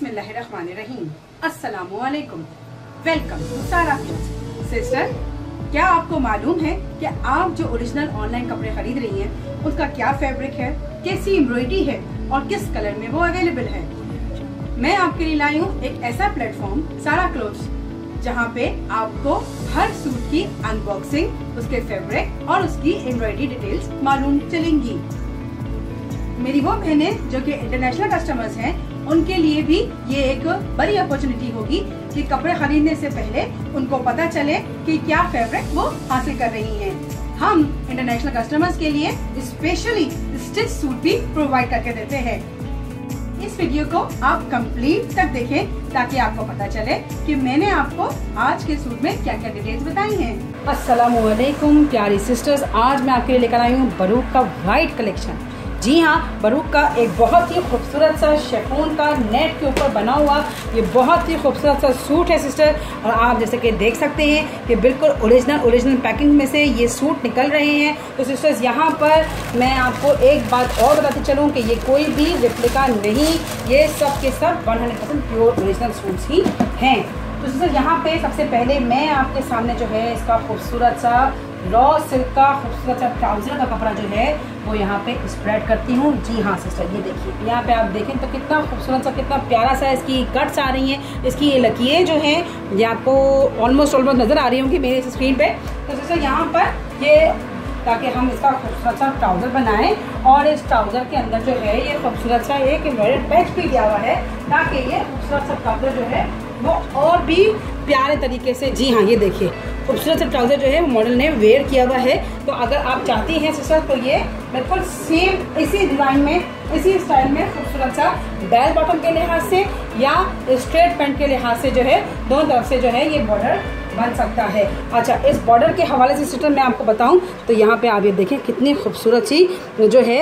बिस्मिल्लाहिर्रहमानिर्रहीम। अस्सलामुअलैकुम। Welcome to सारा क्लोथ्स। सिस्टर, क्या आपको मालूम है कि आप जो ओरिजिनल ऑनलाइन कपड़े खरीद रही हैं उसका क्या फैब्रिक है, कैसी एम्ब्रॉयडरी है और किस कलर में वो अवेलेबल है? मैं आपके लिए लाई हूँ एक ऐसा प्लेटफॉर्म सारा क्लोथ्स, जहाँ पे आपको हर सूट की अनबॉक्सिंग, उसके फैब्रिक और उसकी एम्ब्रॉयडरी डिटेल्स मालूम चलेंगी। मेरी वो बहनें जो कि इंटरनेशनल कस्टमर्स हैं, उनके लिए भी ये एक बड़ी अपॉर्चुनिटी होगी कि कपड़े खरीदने से पहले उनको पता चले कि क्या फैब्रिक वो हासिल कर रही हैं। हम इंटरनेशनल कस्टमर्स के लिए स्पेशली स्टिच सूट भी प्रोवाइड करके देते हैं। इस वीडियो को आप कंप्लीट तक देखें ताकि आपको पता चले कि मैंने आपको आज के सूट में क्या क्या डिटेल्स बताई हैं। अस्सलामुअलैकुम प्यारी सिस्टर्स, आज मैं आपके लिए लेकर आई हूँ बरूक का वाइट कलेक्शन। जी हाँ, बरूक का एक बहुत ही खूबसूरत सा शिफॉन का नेट के ऊपर बना हुआ ये बहुत ही खूबसूरत सा सूट है सिस्टर। और आप जैसे कि देख सकते हैं कि बिल्कुल ओरिजिनल पैकिंग में से ये सूट निकल रहे हैं। तो सिस्टर्स, यहाँ पर मैं आपको एक बात और बताती चलूँ कि ये कोई भी रिप्लिका नहीं, ये सब के सब 100% प्योर ओरिजिनल सूट्स ही हैं। तो सिस्टर, यहाँ पे सबसे पहले मैं आपके सामने जो है इसका खूबसूरत सा रॉ सिल्क का खूबसूरत सा ट्राउज़र का कपड़ा जो है वो यहाँ पे स्प्रेड करती हूँ। जी हाँ सिस्टर, ये देखिए, यहाँ पे आप देखें तो कितना खूबसूरत सा, कितना प्यारा सा इसकी कट्स आ रही हैं। इसकी ये लकीरें जो हैं ये आपको ऑलमोस्ट नज़र आ रही होंगी मेरे स्क्रीन पे। तो सिस्टर, यहाँ पर ये ताकि हम इसका खूबसूरत सा ट्राउज़र बनाएं और इस ट्राउज़र के अंदर जो है ये खूबसूरत सा एक एम्ब्रॉयडर्ड पैच भी दिया हुआ है ताकि ये खूबसूरत सा ट्राउज़र जो है वो और भी प्यारे तरीके से, जी हाँ ये देखिए, खूबसूरत सा ट्राउज़र जो है मॉडल ने वेयर किया हुआ है। तो अगर आप चाहती हैं सिस्टर तो ये बिल्कुल सेम इसी डिज़ाइन में, इसी स्टाइल में खूबसूरत सा बेल बॉटम के लिहाज से या स्ट्रेट पैंट के लिहाज से जो है दोनों तरफ से जो है ये बॉर्डर बन सकता है। अच्छा, इस बॉर्डर के हवाले से सिस्टर मैं आपको बताऊं तो यहाँ पे आप ये देखें कितनी खूबसूरत सी जो है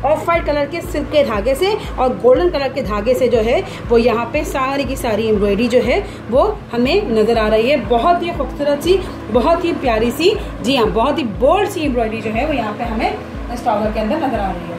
ऑफ वाइट कलर के सिल्क के धागे से और गोल्डन कलर के धागे से जो है वो यहाँ पे सारी की सारी एम्ब्रॉयडरी जो है वो हमें नज़र आ रही है। बहुत ही खूबसूरत सी, बहुत ही प्यारी सी, जी हाँ, बहुत ही बोल्ड सी एम्ब्रॉयडरी जो है वो यहाँ पे हमें इस ट्राउज़र के अंदर नज़र आ रही है।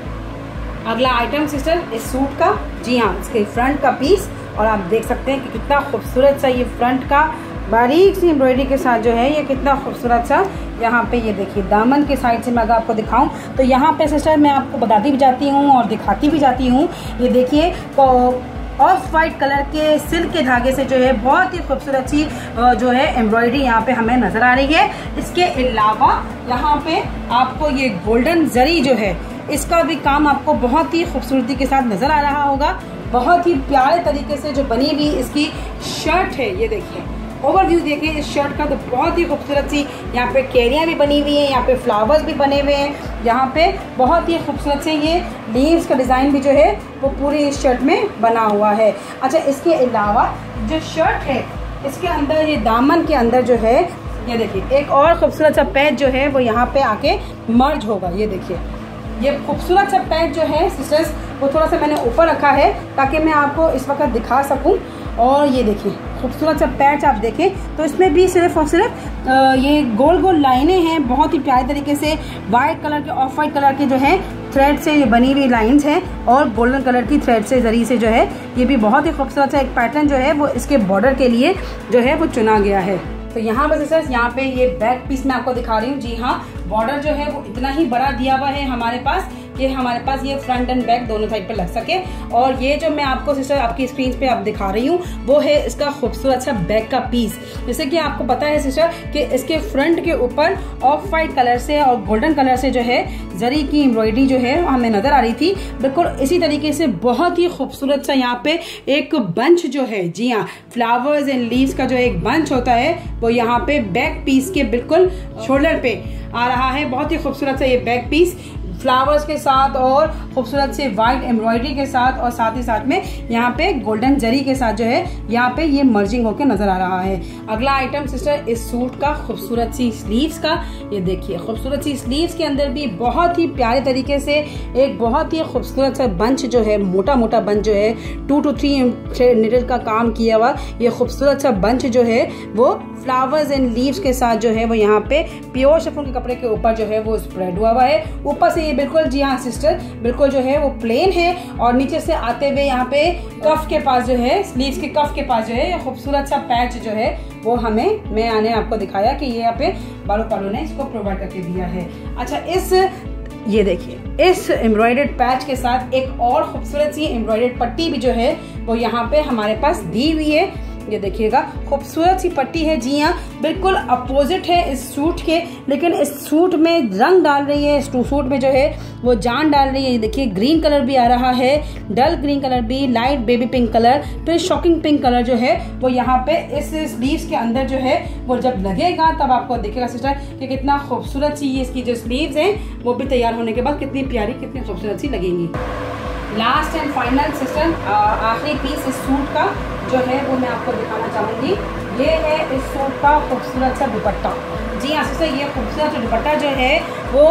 अगला आइटम सिस्टर इस सूट का, जी हाँ, इसके फ्रंट का पीस, और आप देख सकते हैं कि कितना खूबसूरत सा ये फ्रंट का बारीक सी एम्ब्रॉयडरी के साथ जो है ये कितना खूबसूरत सा यहाँ पे ये देखिए दामन के साइड से मैं अगर आपको दिखाऊं तो यहाँ पे सिस्टर मैं आपको बताती भी जाती हूँ और दिखाती भी जाती हूँ। ये देखिए ऑफ वाइट कलर के सिल्क के धागे से जो है बहुत ही खूबसूरत सी जो है एम्ब्रॉयडरी यहाँ पे हमें नज़र आ रही है। इसके अलावा यहाँ पे आपको ये गोल्डन जरी जो है इसका भी काम आपको बहुत ही खूबसूरती के साथ नज़र आ रहा होगा। बहुत ही प्यारे तरीके से जो बनी हुई इसकी शर्ट है, ये देखिए, ओवरव्यू देखिए इस शर्ट का, तो बहुत ही खूबसूरत सी यहाँ पे केरियाँ भी बनी हुई हैं, यहाँ पे फ्लावर्स भी बने हुए हैं, यहाँ पे बहुत ही खूबसूरत से ये लीव्स का डिज़ाइन भी जो है वो पूरी इस शर्ट में बना हुआ है। अच्छा, इसके अलावा जो शर्ट है इसके अंदर ये दामन के अंदर जो है ये देखिए एक और खूबसूरत सा पैच जो है वो यहाँ पे आके मर्ज होगा। ये देखिए, ये खूबसूरत सा पैच जो है सिस्टर्स वो थोड़ा सा मैंने ऊपर रखा है ताकि मैं आपको इस वक्त दिखा सकूं। और ये देखिए खूबसूरत सा पैच आप देखें तो इसमें भी सिर्फ और सिर्फ ये गोल गोल लाइनें हैं, बहुत ही प्यारे तरीके से वाइट कलर के, ऑफ वाइट कलर के जो है थ्रेड से ये बनी हुई लाइंस हैं और गोल्डन कलर की थ्रेड से जरी से जो है ये भी बहुत ही खूबसूरत सा एक पैटर्न जो है वो इसके बॉर्डर के लिए जो है वो चुना गया है। तो यहाँ पर सिस्टर्स यहाँ पे ये बैक पीस मैं आपको दिखा रही हूँ। जी हाँ, बॉर्डर जो है वो इतना ही बड़ा दिया हुआ है हमारे पास कि हमारे पास ये फ्रंट एंड बैक दोनों साइड पे लग सके। और ये जो मैं आपको सिस्टर आपकी स्क्रीन पे आप दिखा रही हूँ वो है इसका खूबसूरत सा बैक का पीस। जैसे कि आपको पता है सिस्टर कि इसके फ्रंट के ऊपर ऑफ वाइट कलर से और गोल्डन कलर से जो है जरी की एम्ब्रॉयडरी जो है हमें नजर आ रही थी। बिल्कुल इसी तरीके से बहुत ही खूबसूरत सा यहाँ पे एक बंच जो है, जी हाँ, फ्लावर्स एंड लीव्स का जो एक बंच होता है वो यहाँ पे बैक पीस के बिल्कुल शोल्डर पे आ रहा है। बहुत ही खूबसूरत सा ये बैक पीस फ्लावर्स के साथ और खूबसूरत से वाइट एम्ब्रॉयडरी के साथ और साथ ही साथ में यहाँ पे गोल्डन जरी के साथ जो है यहाँ पे ये मर्जिंग होकर नजर आ रहा है। अगला आइटम सिस्टर इस सूट का खूबसूरत सी स्लीव्स का, ये देखिए खूबसूरत सी स्लीव्स के अंदर भी बहुत ही प्यारे तरीके से एक बहुत ही खूबसूरत सा बंच जो है, मोटा मोटा बंच जो है 2 to 3 नीडल का काम किया हुआ ये खूबसूरत सा बंच जो है वो फ्लावर्स एंड लीव्स के साथ जो है वो यहाँ पे प्योर शिफॉन के कपड़े के ऊपर जो है वो स्प्रेड हुआ है। ऊपर से ये बिल्कुल, जी हाँ सिस्टर, बिल्कुल जो है वो प्लेन है और नीचे से आते हुए यहाँ पे कफ के पास जो है, स्लीव्स के कफ के पास जो है खूबसूरत सा पैच जो है वो मैंने आपको दिखाया कि ये यहाँ पे बालू पालू ने इसको प्रोवाइड करके दिया है। अच्छा, ये देखिए इस एम्ब्रॉयडर्ड पैच के साथ एक और खूबसूरत सी एम्ब्रॉयडर्ड पट्टी भी जो है वो यहाँ पे हमारे पास दी हुई है। ये देखिएगा खूबसूरत सी पट्टी है। जी हाँ, बिल्कुल अपोजिट है इस सूट के, लेकिन इस सूट में रंग डाल रही है, इस सूट में जो है वो जान डाल रही है। ये देखिए ग्रीन कलर भी आ रहा है, डल ग्रीन कलर भी, लाइट बेबी पिंक कलर, फिर शॉकिंग पिंक कलर जो है वो यहाँ पे इस स्लीव्स के अंदर जो है वो जब लगेगा तब आपको दिखेगा सिस्टर कि कितना खूबसूरत सी इसकी जो स्लीव्स हैं वो भी तैयार होने के बाद कितनी प्यारी, कितनी खूबसूरत सी लगेंगी। लास्ट एंड फाइनल सिस्टर, आखिरी पीस इस सूट का जो है वो मैं आपको दिखाना चाहूँगी। ये है इस सूट का खूबसूरत सा दुपट्टा। जी हाँ सिस्टर, ये खूबसूरत सा दुपट्टा जो है वो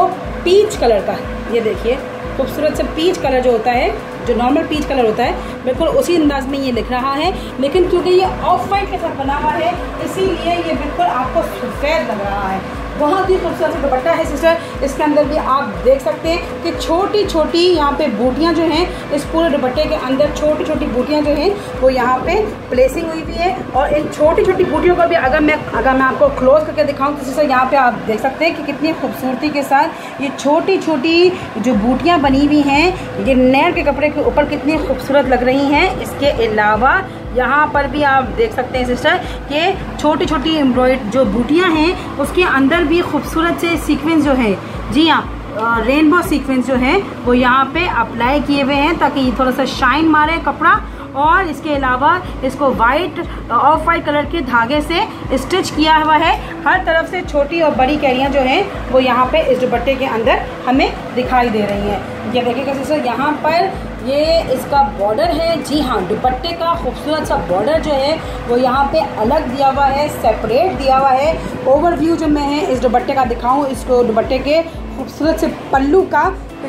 पीच कलर का है। ये देखिए खूबसूरत सा पीच कलर जो होता है, जो नॉर्मल पीच कलर होता है, बिल्कुल उसी अंदाज में ये दिख रहा है, लेकिन क्योंकि ये ऑफ वाइट के साथ बना हुआ है इसीलिए ये बिल्कुल आपको सफ़ेद लग रहा है। बहुत ही खूबसूरत सा दुपट्टा है सिस्टर। इसके अंदर भी आप देख सकते हैं कि छोटी छोटी यहाँ पे बूटियाँ जो हैं, इस पूरे दुपट्टे के अंदर छोटी छोटी बूटियाँ जो हैं वो यहाँ पे प्लेसिंग हुई भी है। और इन छोटी छोटी बूटियों का भी अगर मैं आपको क्लोज करके दिखाऊं तो सिस्टर यहाँ पे आप देख सकते हैं कि कितनी खूबसूरती के साथ ये छोटी छोटी जो बूटियाँ बनी हुई हैं ये नेट के कपड़े के ऊपर कितनी खूबसूरत लग रही हैं। इसके अलावा यहाँ पर भी आप देख सकते हैं सिस्टर कि छोटी छोटी एम्ब्रॉयड जो बूटियाँ हैं उसके अंदर भी खूबसूरत से सीक्वेंस जो है, जी हाँ रेनबो सीक्वेंस जो है वो यहाँ पे अप्लाई किए हुए हैं ताकि ये थोड़ा सा शाइन मारे कपड़ा। और इसके अलावा इसको वाइट ऑफ वाइट कलर के धागे से स्टिच किया हुआ है। हर तरफ से छोटी और बड़ी कैरियाँ जो हैं वो यहाँ पे इस दुपट्टे के अंदर हमें दिखाई दे रही हैं। ये देखिएगा सिस्टर, यहाँ पर ये इसका बॉर्डर है। जी हाँ, दुपट्टे का खूबसूरत सा बॉर्डर जो है वो यहाँ पे अलग दिया हुआ है, सेपरेट दिया हुआ है। ओवरव्यू जो मैं इस दुपट्टे का दिखाऊँ, इसको दुपट्टे के खूबसूरत से पल्लू का,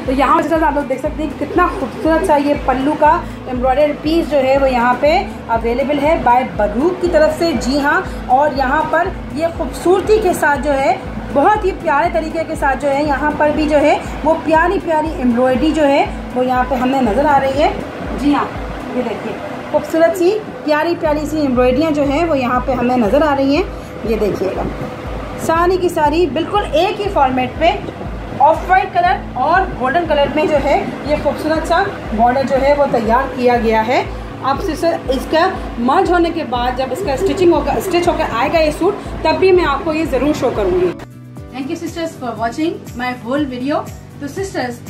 तो यहाँ से आप लोग देख सकते हैं कितना खूबसूरत सा ये पल्लू का एम्ब्रॉयडर्ड पीस जो है वो यहाँ पे अवेलेबल है बाय बरूक की तरफ से। जी हाँ, और यहाँ पर ये खूबसूरती के साथ जो है बहुत ही प्यारे तरीके के साथ जो है यहाँ पर भी जो है वो प्यारी प्यारी एम्ब्रॉयडरी जो है वो यहाँ पे हमें नज़र आ रही है। जी हाँ, ये देखिए खूबसूरत सी प्यारी प्यारी सी एम्ब्रॉयडरियाँ जो है वो यहाँ पे हमें नज़र आ रही हैं। ये देखिएगा सारी की सारी बिल्कुल एक ही फॉर्मेट पे ऑफ वाइट कलर और गोल्डन कलर में जो है ये खूबसूरत सा बॉर्डर जो है वो तैयार किया गया है। अब सिस्टर इसका मर्ज होने के बाद जब इसका स्टिच होकर आएगा ये सूट, तब भी मैं आपको ये ज़रूर शो करूँगी। Thank you sisters for watching my whole video. तो सिस्टर्स,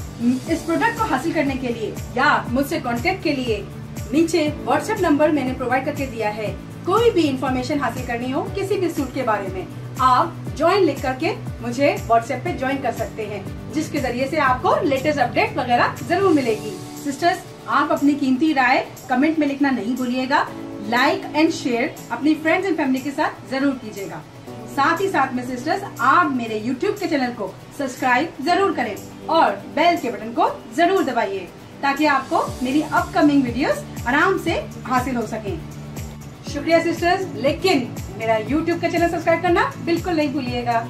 इस प्रोडक्ट को हासिल करने के लिए या मुझसे कॉन्टेक्ट के लिए नीचे व्हाट्सएप नंबर मैंने प्रोवाइड करके दिया है। कोई भी इंफॉर्मेशन हासिल करनी हो किसी भी सूट के बारे में, आप ज्वाइन लिख करके मुझे व्हाट्सएप पे ज्वाइन कर सकते हैं, जिसके जरिए से आपको लेटेस्ट अपडेट वगैरह जरूर मिलेगी। सिस्टर्स, आप अपनी कीमती राय कमेंट में लिखना नहीं भूलिएगा। लाइक एंड शेयर अपनी फ्रेंड्स एंड फैमिली के साथ जरूर कीजिएगा। साथ ही साथ में सिस्टर्स, आप मेरे YouTube के चैनल को सब्सक्राइब जरूर करें और बेल के बटन को जरूर दबाइए ताकि आपको मेरी अपकमिंग वीडियोस आराम से हासिल हो सकें। शुक्रिया सिस्टर्स, लेकिन मेरा YouTube का चैनल सब्सक्राइब करना बिल्कुल नहीं भूलिएगा।